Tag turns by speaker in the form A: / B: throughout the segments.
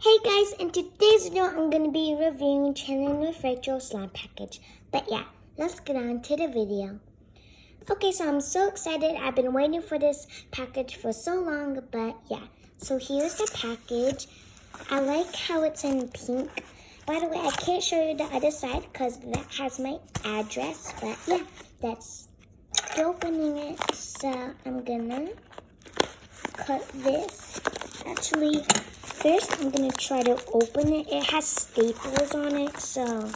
A: Hey guys, in today's video I'm going to be reviewing Chilling with Rachel slime package. But yeah, let's get on to the video. Okay, so I'm so excited. I've been waiting for this package for so long, but yeah. So here's the package. I like how it's in pink. By the way, I can't show you the other side because that has my address. But yeah, that's opening it. So I'm gonna cut this. Actually, first I'm gonna try to open it. It has staples on it, so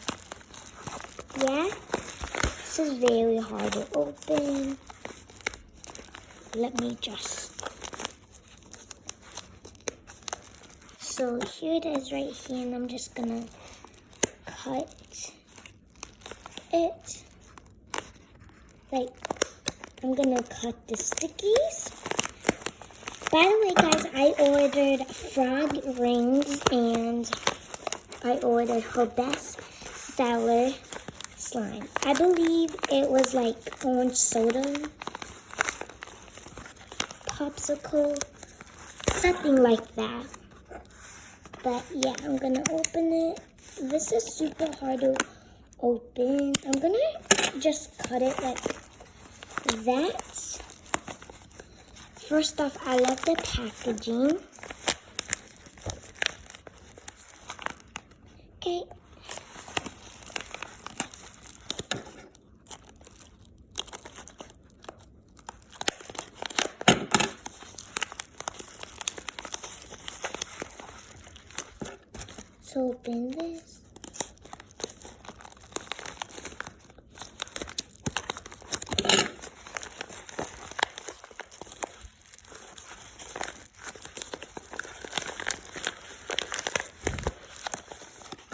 A: yeah. This is very hard to open. Let me just. So here it is right here, and I'm just gonna cut it. Like, I'm gonna cut the stickies. By the way, guys, I ordered frog rings and I ordered her best seller slime. I believe it was like orange soda, popsicle, something like that. But yeah, I'm gonna open it. This is super hard to open. I'm gonna just cut it like that. First off, I love the packaging. Okay. So open this.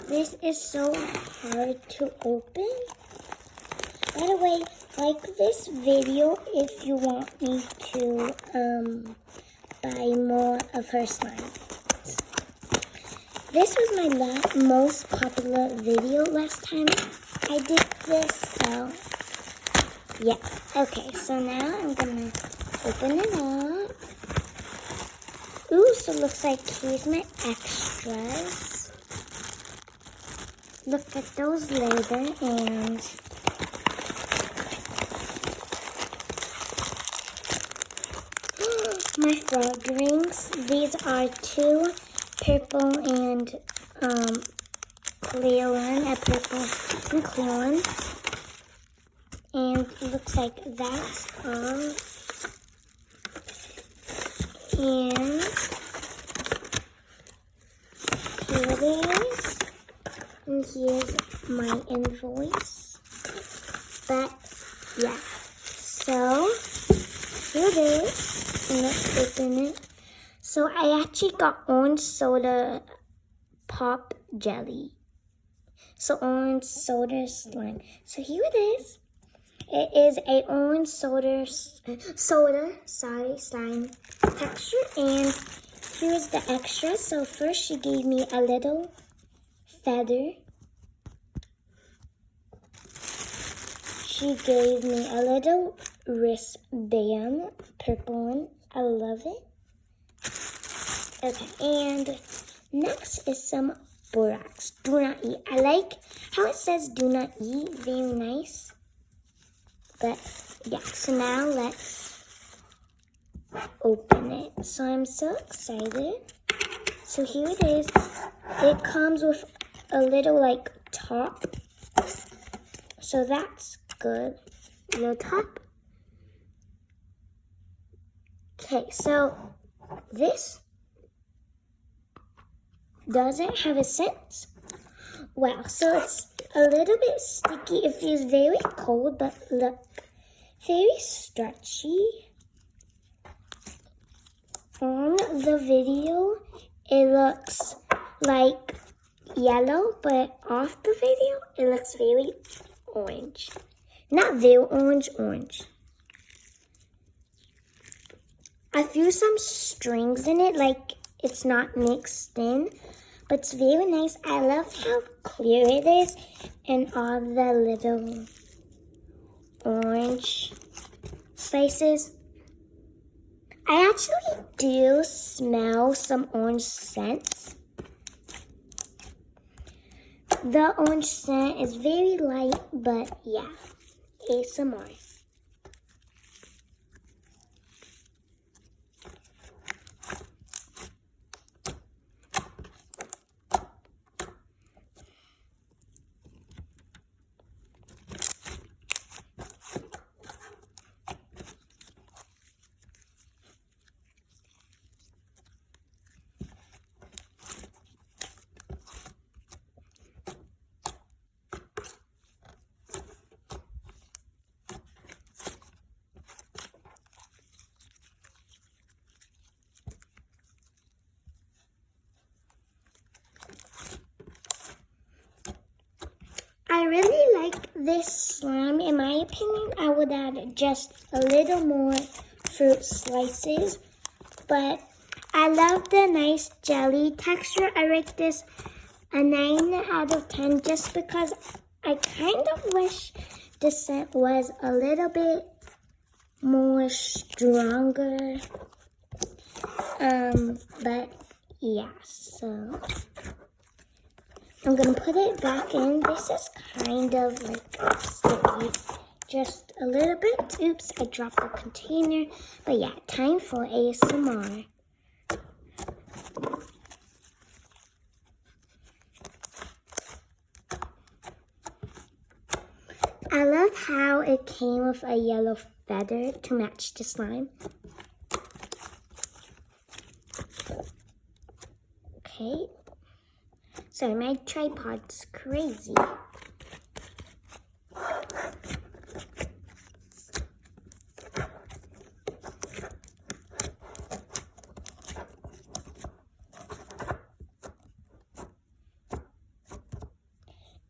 A: This is so hard to open. By the way, like this video if you want me to buy more of her slime. This was my most popular video last time I did this, so yeah. Okay, so now I'm gonna open it up. Ooh, so it looks like here's my extras. Look at those later, and my frog rings. These are two purple and clear one, a purple and clear one. And it looks like that's all. And here it is. And here's my invoice. But yeah, so here it is. And let's open it. So I actually got orange soda pop jelly. So orange soda slime. So here it is. It is a orange soda slime texture. And here's the extra. So first she gave me a little feather. She gave me a little wristband, purple one. I love it. Okay, and next is some borax. Do not eat. I like how it says do not eat. Very nice. But yeah, so now let's open it. So I'm so excited. So here it is. It comes with a little like top. So that's good. Little top. Okay, so this doesn't have a scent. Wow, so it's a little bit sticky. It feels very cold, but look, very stretchy. On the video, it looks like yellow, but off the video, it looks very orange. Not very orange. I feel some strings in it, like it's not mixed in, but it's very nice. I love how clear it is and all the little orange slices. I actually do smell some orange scents. The orange scent is very light, but yeah, ASMR. I really like this slime. In my opinion, I would add just a little more fruit slices, but I love the nice jelly texture. I rate this a 9 out of 10 just because I kind of wish the scent was a little bit more stronger. But yeah, so I'm gonna put it back in. This is kind of like sticky, just a little bit. Oops, I dropped the container. But yeah, time for ASMR. I love how it came with a yellow feather to match the slime. Okay. Sorry, my tripod's crazy.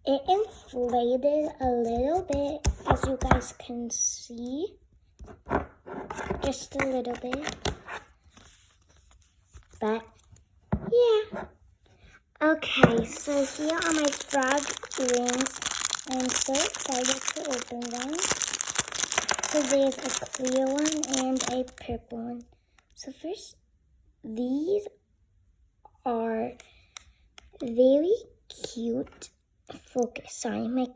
A: It inflated a little bit, as you guys can see. Just a little bit. But, yeah. Okay, so here are my frog earrings. I'm so excited to open them. So there's a clear one and a purple one. So first, these are very cute. Focus. Sorry, my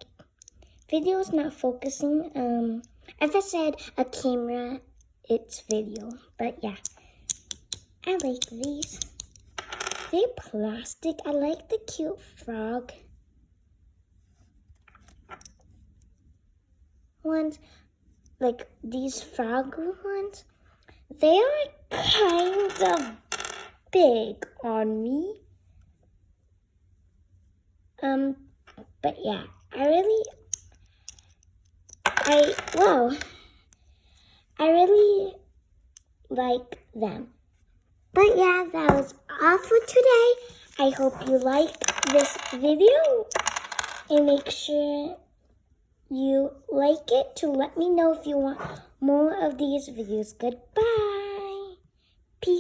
A: video is not focusing. If I said a camera, it's video. But yeah, I like these. They're plastic. I like the cute frog ones. Like these frog ones. They are kind of big on me. But yeah, I really like them. But yeah, that was all for today. I hope you liked this video. And make sure you like it to let me know if you want more of these videos. Goodbye. Peace.